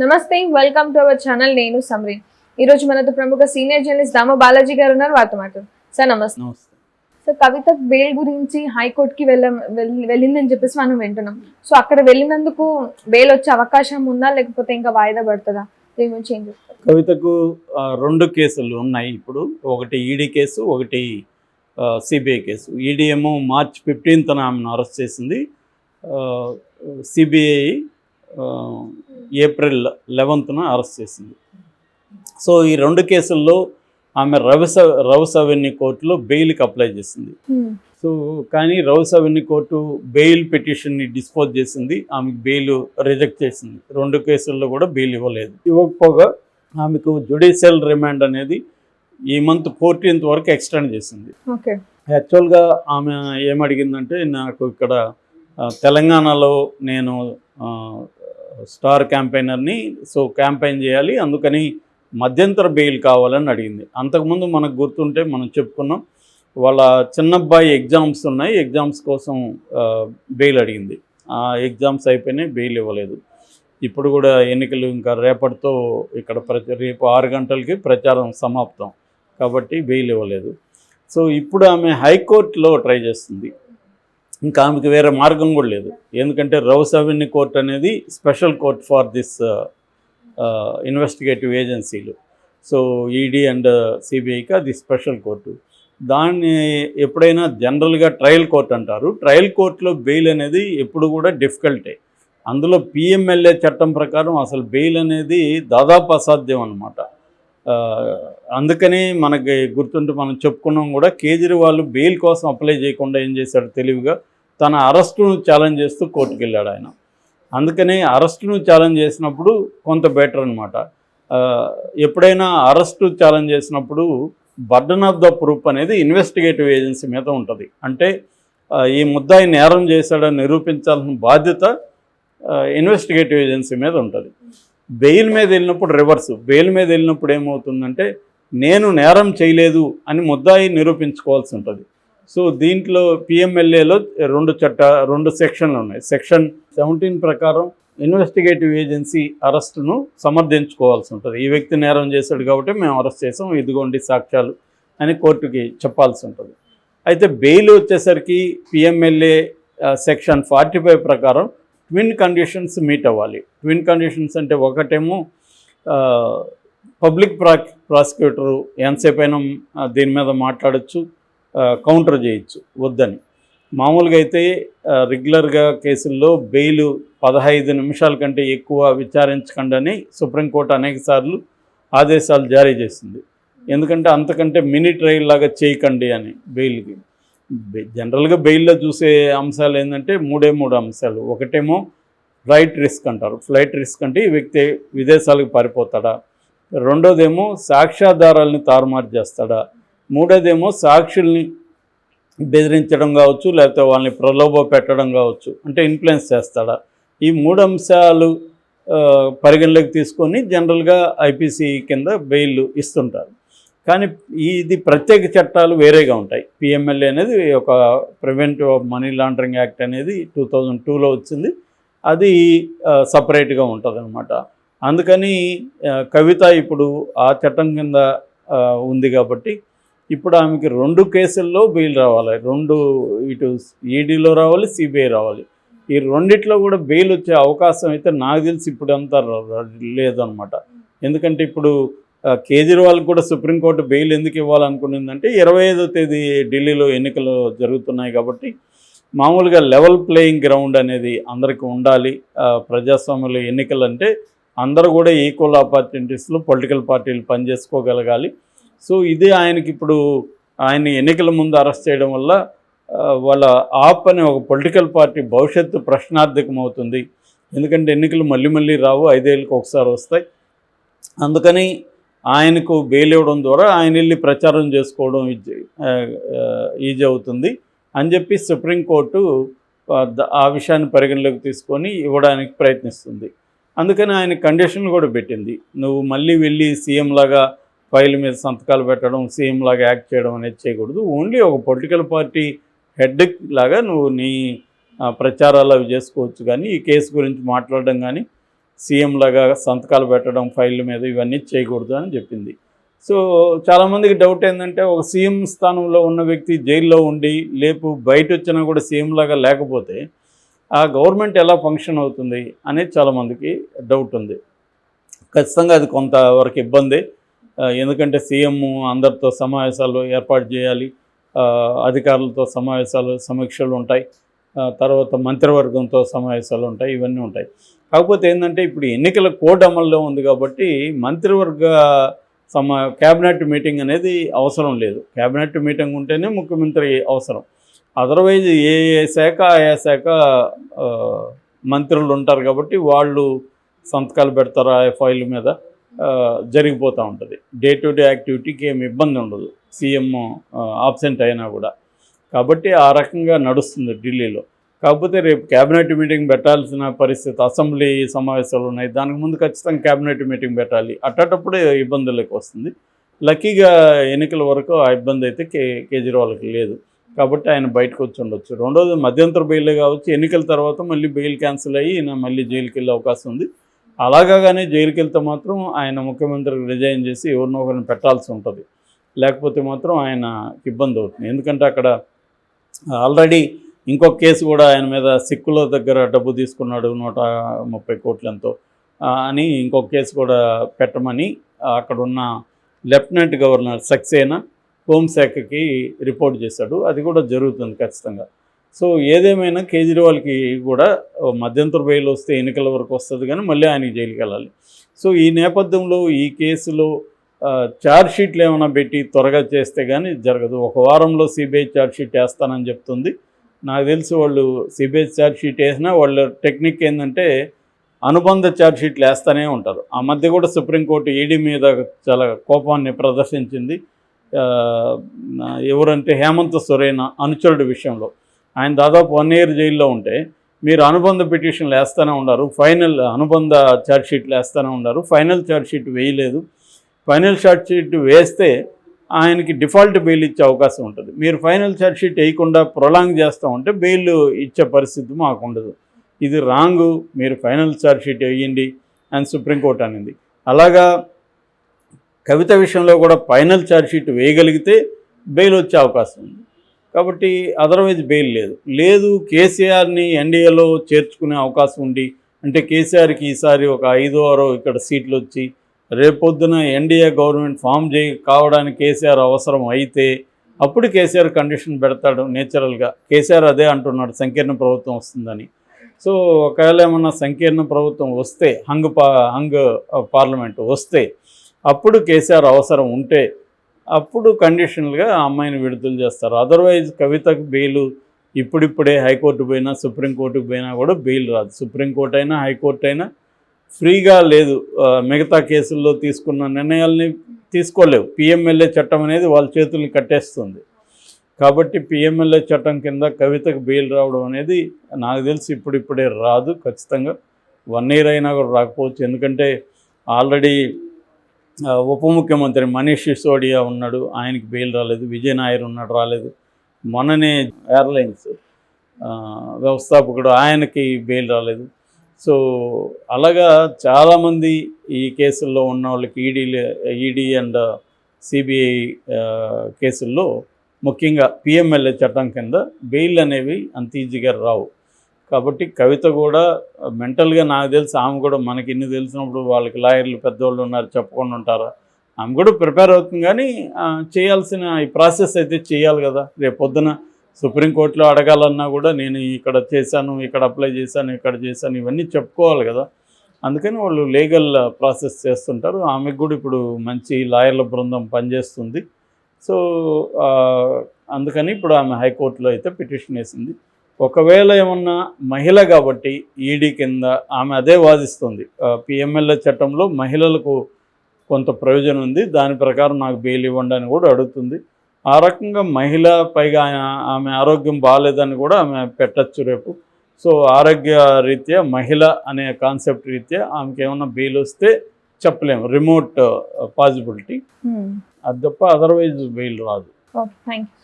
నమస్తే, welcome to our channel. నేను సమరీన్. ఈ రోజు మనతో ప్రముఖ సీనియర్ జర్నలిస్ట్ దామ బాలాజీ గారు ఉన్నారు. వారితో మాట్లాడు. సార్ నమస్తే. సో కవిత బెయిల్ గురించి హైకోర్టుకి వెళ్ళిందని చెప్పేసి మనం వింటున్నాం. సో అక్కడ వెళ్ళినందుకు బెయిల్ వచ్చే అవకాశం ఉందా, లేకపోతే ఇంకా వాయిదా పడుతుందా? దీని గురించి ఏం చెప్తారు? కవితకు రెండు కేసులు ఉన్నాయి ఇప్పుడు. ఒకటి ఈడీ కేసు, ఒకటి సిబిఐ కేసు. ఈడీ ఏమో March 15th ఆమెను అరెస్ట్ చేసింది. సిబిఐ April 11th అరెస్ట్ చేసింది. సో ఈ రెండు కేసుల్లో ఆమె రౌస్ అవెన్యూ కోర్టులో బెయిల్కి అప్లై చేసింది. సో కానీ రౌస్ అవెన్యూ కోర్టు బెయిల్ పిటిషన్ని డిస్పోజ్ చేసింది. ఆమెకు బెయిల్ రిజెక్ట్ చేసింది. రెండు కేసుల్లో కూడా బెయిల్ ఇవ్వకపోగా ఆమెకు జ్యుడిషియల్ రిమాండ్ అనేది ఈ మంత్ 14th వరకు ఎక్స్టెండ్ చేసింది. యాక్చువల్గా ఆమె ఏమడిగిందంటే, నాకు ఇక్కడ తెలంగాణలో నేను స్టార్ క్యాంపెయినర్ని, సో క్యాంపెయిన్ చేయాలి, అందుకని మధ్యంతర బెయిల్ కావాలని అడిగింది. అంతకుముందు మనకు గుర్తుంటే మనం చెప్పుకున్నాం, వాళ్ళ చిన్నబ్బాయి ఎగ్జామ్స్ ఉన్నాయి, ఎగ్జామ్స్ కోసం బెయిల్ అడిగింది. ఆ ఎగ్జామ్స్ అయిపోయినాయి, బెయిల్ ఇవ్వలేదు. ఇప్పుడు కూడా ఎన్నికలు ఇంకా రేపటితో ఇక్కడ రేపు 6 గంటలకి ప్రచారం సమాప్తం కాబట్టి బెయిల్ ఇవ్వలేదు. సో ఇప్పుడు ఆమె హైకోర్టులో ట్రై చేస్తుంది. ఇంకా ఆమెకి వేరే మార్గం కూడా లేదు. ఎందుకంటే రౌస్ అవెన్యూ కోర్ట్ అనేది special court for this investigative ఏజెన్సీలు. సో ఈడీ అండ్ సిబిఐకి అది స్పెషల్ కోర్టు. దాన్ని ఎప్పుడైనా జనరల్గా ట్రయల్ కోర్ట్ అంటారు. ట్రయల్ కోర్టులో బెయిల్ అనేది ఎప్పుడు కూడా డిఫికల్టే. అందులో పిఎంఎల్ఏ చట్టం ప్రకారం అసలు బెయిల్ అనేది దాదాపు అసాధ్యం అన్నమాట. అందుకని మనకి గుర్తుంటే మనం చెప్పుకున్నాం కూడా, కేజ్రీవాల్ బెయిల్ కోసం అప్లై చేయకుండా ఏం చేశాడు తెలివిగా, తన అరెస్టును ఛాలెంజ్ చేస్తూ కోర్టుకు వెళ్ళాడు ఆయన. అందుకని అరెస్టును ఛాలెంజ్ చేసినప్పుడు కొంత బెటర్ అనమాట. ఎప్పుడైనా అరెస్టు ఛాలెంజ్ చేసినప్పుడు బర్డన్ ఆఫ్ ద ప్రూఫ్ అనేది ఇన్వెస్టిగేటివ్ ఏజెన్సీ మీద ఉంటుంది. అంటే ఈ ముద్దాయి నేరం చేశాడని నిరూపించాల్సిన బాధ్యత ఇన్వెస్టిగేటివ్ ఏజెన్సీ మీద ఉంటుంది. బెయిల్ మీద వెళ్ళినప్పుడు రివర్స్. బెయిల్ మీద వెళ్ళినప్పుడు ఏమవుతుందంటే, నేను నేరం చేయలేదు అని ముద్దాయి నిరూపించుకోవాల్సి ఉంటుంది. సో దీంట్లో పిఎంఎల్ఏలో రెండు సెక్షన్లు ఉన్నాయి. సెక్షన్ 17 ప్రకారం ఇన్వెస్టిగేటివ్ ఏజెన్సీ అరెస్టును సమర్థించుకోవాల్సి ఉంటుంది. ఈ వ్యక్తి నేరం చేశాడు కాబట్టి మేము అరెస్ట్ చేసాం, ఇదిగోండి సాక్ష్యాలు అని కోర్టుకి చెప్పాల్సి ఉంటుంది. అయితే బెయిల్ వచ్చేసరికి పిఎంఎల్ఏ సెక్షన్ 45 ప్రకారం ట్విన్ కండిషన్స్ మీట్ అవ్వాలి. ట్విన్ కండిషన్స్ అంటే, ఒకటేమో పబ్లిక్ ప్రాసిక్యూటరు ఎంతసేపు అయినా దీని మీద మాట్లాడచ్చు, కౌంటర్ చేయొచ్చు వద్దని. మామూలుగా అయితే రెగ్యులర్గా కేసుల్లో బెయిల్ 15 నిమిషాల కంటే ఎక్కువ విచారించకండి అని సుప్రీంకోర్టు అనేకసార్లు ఆదేశాలు జారీ చేసింది. ఎందుకంటే అంతకంటే మినీ ట్రయల్ లాగా చేయకండి అని. బెయిల్కి జనరల్గా బెయిల్లో చూసే అంశాలు ఏంటంటే మూడు అంశాలు. ఒకటేమో ఫ్లైట్ రిస్క్ అంటారు. ఫ్లైట్ రిస్క్ అంటే ఈ వ్యక్తి విదేశాలకు పారిపోతాడా, రెండోదేమో సాక్ష్యాధారాలని తారుమారు చేస్తాడా, మూడోదేమో సాక్షుల్ని బెదిరించడం కావచ్చు, లేకపోతే వాళ్ళని ప్రలోభ పెట్టడం కావచ్చు, అంటే ఇన్ఫ్లుయెన్స్ చేస్తాడా. ఈ 3 అంశాలు పరిగణలోకి తీసుకొని జనరల్గా ఐపీసీ కింద బెయిల్ ఇస్తుంటారు. కానీ ఇది ప్రత్యేక చట్టాలు వేరేగా ఉంటాయి. పిఎంఎల్ఏ అనేది ఒక preventive of money laundering act అనేది 2002లో వచ్చింది. అది సపరేట్గా ఉంటుంది అనమాట. అందుకని కవిత ఇప్పుడు ఆ చట్టం కింద ఉంది కాబట్టి ఇప్పుడు ఆమెకి 2 కేసుల్లో బెయిల్ రావాలి. ఇటు ఈడీలో రావాలి, సిబిఐ రావాలి. ఈ రెండిట్లో కూడా బెయిల్ వచ్చే అవకాశం అయితే నాకు తెలిసి ఇప్పుడు అంతా లేదనమాట. ఎందుకంటే ఇప్పుడు కేజ్రీవాల్ కూడా సుప్రీంకోర్టు బెయిల్ ఎందుకు ఇవ్వాలనుకునిందంటే, 25వ తేదీ ఢిల్లీలో ఎన్నికలు జరుగుతున్నాయి కాబట్టి మామూలుగా లెవెల్ ప్లేయింగ్ గ్రౌండ్ అనేది అందరికీ ఉండాలి. ప్రజాస్వామ్యంలో ఎన్నికలు అంటే అందరూ కూడా ఈక్వల్ ఆపర్చునిటీస్లో పొలిటికల్ పార్టీలు పనిచేసుకోగలగాలి. సో ఇది ఆయనకి ఇప్పుడు ఆయన ఎన్నికల ముందు అరెస్ట్ చేయడం వల్ల వాళ్ళ ఆప్ అనే ఒక పొలిటికల్ పార్టీ భవిష్యత్తు ప్రశ్నార్థకం అవుతుంది. ఎందుకంటే ఎన్నికలు మళ్ళీ రావు, 5 ఏళ్ళకి ఒకసారి వస్తాయి. అందుకని ఆయనకు బెయిల్ ఇవ్వడం ద్వారా ఆయన వెళ్ళి ప్రచారం చేసుకోవడం ఈజీ అవుతుంది అని చెప్పి సుప్రీంకోర్టు ఆ విషయాన్ని పరిగణలోకి తీసుకొని ఇవ్వడానికి ప్రయత్నిస్తుంది. అందుకని ఆయన కండిషన్లు కూడా పెట్టింది. నువ్వు మళ్ళీ వెళ్ళి సీఎం లాగా ఫైల్ మీద సంతకాలు పెట్టడం, సీఎం లాగా యాక్ట్ చేయడం అనేది చేయకూడదు. ఓన్లీ ఒక పొలిటికల్ పార్టీ హెడ్ లాగా నువ్వు నీ ప్రచారాలు అవి చేసుకోవచ్చు. కానీ ఈ కేసు గురించి మాట్లాడడం కానీ సీఎం లాగా సంతకాలు పెట్టడం ఫైళ్ళ మీద ఇవన్నీ చేయకూడదు అని చెప్పింది. సో చాలామందికి డౌట్ ఏంటంటే ఒక సీఎం స్థానంలో ఉన్న వ్యక్తి జైల్లో ఉండి బయట వచ్చినా కూడా సీఎం లాగా లేకపోతే ఆ గవర్నమెంట్ ఎలా ఫంక్షన్ అవుతుంది అనేది చాలామందికి డౌట్ ఉంది. ఖచ్చితంగా అది కొంతవరకు ఇబ్బంది. ఎందుకంటే సీఎం అందరితో సమావేశాలు ఏర్పాటు చేయాలి, అధికారులతో సమీక్షలు ఉంటాయి, తర్వాత మంత్రివర్గంతో సమావేశాలు ఉంటాయి, ఇవన్నీ ఉంటాయి. కాకపోతే ఏంటంటే ఇప్పుడు ఎన్నికల కోడ్ అమల్లో ఉంది కాబట్టి మంత్రివర్గ క్యాబినెట్ మీటింగ్ అనేది అవసరం లేదు. క్యాబినెట్ మీటింగ్ ఉంటేనే ముఖ్యమంత్రి అవసరం. అదర్వైజ్ ఏ శాఖ ఆయా శాఖ మంత్రులు ఉంటారు కాబట్టి వాళ్ళు సంతకాలు పెడతారు ఆ ఫైల్ మీద, జరిగిపోతూ ఉంటుంది. డే టు డే యాక్టివిటీకి ఏమి ఇబ్బంది ఉండదు సీఎం ఆబ్సెంట్ అయినా కూడా. కాబట్టి ఆ రకంగా నడుస్తుంది ఢిల్లీలో. కాకపోతే రేపు క్యాబినెట్ మీటింగ్ పెట్టాల్సిన పరిస్థితి, అసెంబ్లీ సమావేశాలు ఉన్నాయి, దానికి ముందు ఖచ్చితంగా క్యాబినెట్ మీటింగ్ పెట్టాలి. అట్టేటప్పుడే ఇబ్బందులకు వస్తుంది. లక్కీగా ఎన్నికల వరకు ఆ ఇబ్బంది అయితే కేజ్రీవాల్కి లేదు కాబట్టి ఆయన బయటకు వచ్చి ఉండొచ్చు. రెండోది మధ్యంతర బెయిల్ కావచ్చు, ఎన్నికల తర్వాత మళ్ళీ బెయిల్ క్యాన్సిల్ అయ్యి మళ్ళీ జైలుకి వెళ్ళే అవకాశం ఉంది. అలాగానే జైలుకి వెళ్తే మాత్రం ఆయన ముఖ్యమంత్రికి రిజైన్ చేసి ఎవరినో ఒకరిని పెట్టాల్సి ఉంటుంది. లేకపోతే మాత్రం ఆయనకి ఇబ్బంది అవుతుంది. ఎందుకంటే అక్కడ ఆల్రెడీ ఇంకొక కేసు కూడా ఆయన మీద సిక్కుల దగ్గర డబ్బు తీసుకున్నాడు 130 కోట్లంతో అని ఇంకొక కేసు కూడా పెట్టమని అక్కడున్న లెఫ్టినెంట్ గవర్నర్ సక్సేనా హోంశాఖకి రిపోర్ట్ చేశాడు. అది కూడా జరుగుతుంది ఖచ్చితంగా. సో ఏదేమైనా కేజ్రీవాల్కి కూడా మధ్యంతర బెయిల్ వస్తే ఎన్నికల వరకు వస్తుంది కానీ మళ్ళీ ఆయనకి జైలుకి వెళ్ళాలి. సో ఈ నేపథ్యంలో ఈ కేసులో ఛార్జ్ షీట్లు ఏమైనా పెట్టి త్వరగా చేస్తే కానీ జరగదు. ఒక వారంలో సిబిఐ ఛార్జ్ షీట్ వేస్తానని చెప్తుంది. నాకు తెలిసి వాళ్ళు సిబిఐ ఛార్జ్ షీట్ వేసినా వాళ్ళ టెక్నిక్ ఏంటంటే అనుబంధ ఛార్జ్ షీట్లు వేస్తూనే ఉంటారు. ఆ మధ్య కూడా సుప్రీంకోర్టు ఈడీ మీద చాలా కోపాన్ని ప్రదర్శించింది. ఎవరంటే హేమంత్ సొరేనా అనుచరుడి విషయంలో ఆయన దాదాపు 1 year జైల్లో ఉంటే మీరు అనుబంధ పిటిషన్లు వేస్తూనే ఉన్నారు, అనుబంధ ఛార్జ్ షీట్లు వేస్తూనే ఉన్నారు, ఫైనల్ ఛార్జ్ షీట్ వేయలేదు. ఫైనల్ ఛార్జ్ షీట్ వేస్తే ఆయనకి డిఫాల్ట్ బెయిల్ ఇచ్చే అవకాశం ఉంటుంది. మీరు ఫైనల్ ఛార్జ్ షీట్ వేయకుండా ప్రొలాంగ్ చేస్తూ ఉంటే బెయిల్ ఇచ్చే పరిస్థితి మాకు ఉండదు. ఇది రాంగు, మీరు ఫైనల్ ఛార్జ్ షీట్ వేయండి అని సుప్రీంకోర్టు అనింది. అలాగా కవిత విషయంలో కూడా ఫైనల్ ఛార్జ్ షీట్ వేయగలిగితే బెయిల్ వచ్చే అవకాశం ఉంది. కాబట్టి అదర్వైజ్ బెయిల్ లేదు. కేసీఆర్ని ఎన్డీఏలో చేర్చుకునే అవకాశం ఉండి, అంటే కేసీఆర్కి ఈసారి ఒక 5 ఇక్కడ సీట్లు వచ్చి రేపొద్దున ఎన్డీఏ గవర్నమెంట్ ఫామ్ కావడానికి కేసీఆర్ అవసరం అయితే అప్పుడు కేసీఆర్ కండిషన్ పెడతాడు నేచురల్గా. కేసీఆర్ అదే అంటున్నాడు సంకీర్ణ ప్రభుత్వం వస్తుందని. సో ఒకవేళ ఏమన్నా సంకీర్ణ ప్రభుత్వం వస్తే హంగ్ పార్లమెంట్ వస్తే అప్పుడు కేసీఆర్ అవసరం ఉంటే అప్పుడు కండిషనల్గా ఆ అమ్మాయిని విడుదల చేస్తారు. అదర్వైజ్ కవితకు బెయిల్ ఇప్పుడిప్పుడే హైకోర్టు పోయినా సుప్రీంకోర్టుకు పోయినా కూడా బెయిల్ రాదు. సుప్రీంకోర్టు అయినా హైకోర్టు అయినా ఫ్రీగా లేదు. మిగతా కేసుల్లో తీసుకున్న నిర్ణయాల్ని తీసుకోలేవు. పిఎంఎల్ఏ చట్టం అనేది వాళ్ళ చేతుల్ని కట్టేస్తుంది. కాబట్టి పిఎంఎల్ఏ చట్టం కింద కవితకు బెయిల్ రావడం అనేది నాకు తెలిసి ఇప్పుడిప్పుడే రాదు. ఖచ్చితంగా 1 year అయినా కూడా రాకపోవచ్చు. ఎందుకంటే ఆల్రెడీ ఉప ముఖ్యమంత్రి మనీష్ సిసోడియా ఉన్నాడు, ఆయనకి బెయిల్ రాలేదు. విజయ్ నాయర్ ఉన్నాడు, రాలేదు. మొన్ననే ఎయిర్లైన్స్ వ్యవస్థాపకుడు ఆయనకి బెయిల్ రాలేదు. సో అలాగా చాలామంది ఈ కేసుల్లో ఉన్న వాళ్ళకి ఈడీ అండ్ సిబిఐ కేసుల్లో ముఖ్యంగా పిఎంఎల్ఏ చట్టం కింద బెయిల్ అనేవి అంత ఈజీగా రావు. కాబట్టి కవిత కూడా మెంటల్గా నాకు తెలిసి ఆమె కూడా మనకి ఇన్ని తెలిసినప్పుడు వాళ్ళకి లాయర్లు పెద్దవాళ్ళు ఉన్నారు చెప్పకుండా ఉంటారా, ఆమె కూడా ప్రిపేర్ అవుతుంది. కానీ చేయాల్సిన ఈ ప్రాసెస్ అయితే చేయాలి కదా. రేపు పొద్దున సుప్రీంకోర్టులో అడగాలన్నా కూడా నేను ఇక్కడ చేశాను, ఇక్కడ అప్లై చేశాను, ఇక్కడ చేశాను, ఇవన్నీ చెప్పుకోవాలి కదా. అందుకని వాళ్ళు లీగల్ ప్రాసెస్ చేస్తుంటారు. ఆమెకు కూడా ఇప్పుడు మంచి లాయర్ల బృందం పనిచేస్తుంది. సో అందుకని ఇప్పుడు ఆమె హైకోర్టులో అయితే పిటిషన్ వేసింది. ఒకవేళ ఏమన్నా మహిళ కాబట్టి ఈడీ కింద ఆమె అదే వాదిస్తుంది. పిఎంఎల్ఏ చట్టంలో మహిళలకు కొంత ప్రయోజనం ఉంది, దాని ప్రకారం నాకు బెయిల్ ఇవ్వండి అని కూడా అడుగుతుంది. ఆ రకంగా మహిళ పైగా ఆమె ఆరోగ్యం బాగాలేదని కూడా ఆమె పెట్టచ్చు రేపు. సో ఆరోగ్య రీత్యా మహిళ అనే కాన్సెప్ట్ రీత్యా ఆమెకి ఏమన్నా బెయిల్ వస్తే చెప్పలేము, రిమోట్ పాసిబిలిటీ. అది తప్ప అదర్వైజ్ బెయిల్ రాదు. Okay, thank you.